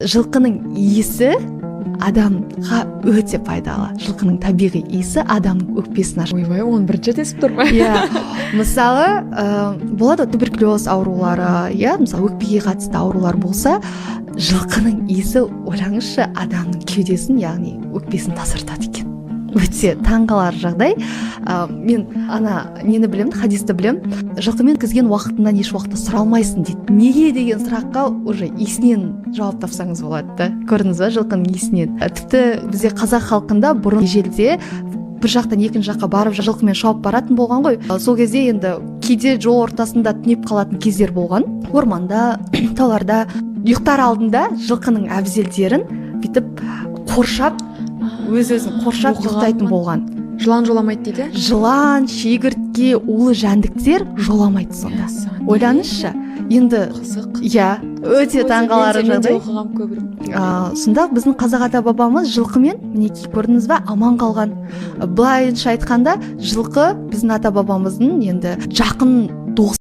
Жылқының иісі адамға өте пайдалы. Жылқының табиғи иісі адамның өкпесін ашады. Ойбай, оны бірінші рет естіп тұрмын. Иә. Мысалы, болады туберкулез аурулары, мысалы өкпеге қатысты аурулар болса, жылқының иісі, ойлаңызшы, адамның кеудесін, яғни өкпесін тазартады екен. Өте таңғалар жағдай. Мен нені білемін, хадисті білемін. Жылқымен кізген уақытынан еш уақытта сұралмайсың дейді. Неге деген сұраққа уже иісінен жауап тапсаңыз болады да. Көрдіңіз ба, жылқының иісінен. Тіпті бізде қазақ халқында бұрын ежелде бір жақтан екінші жаққа барып жылқымен шауып баратын болған ғой. Сол кезде енді кейде жол ортасында түнеп қалатын кездер болған. Орманда, тауларда ұйықтар алдында жылқының әбзелдерін бүйтіп қоршап, өз-өзін қоршап ұйықтайтын болған. Жылан жоламайды дейді? Жылан, шегіртке, улы жәндіктер жоламайды сонда. Ойланыңызшы. Енді қызық. Иә, өте таңғалар жағдай. оқығам көбірек. Сонда біздің қазақ ата бабамыз жылқымен, мінекей көрдіңіз бе, аман қалған. Былайынша айтқанда, жылқы біздің ата бабамыздың енді жақын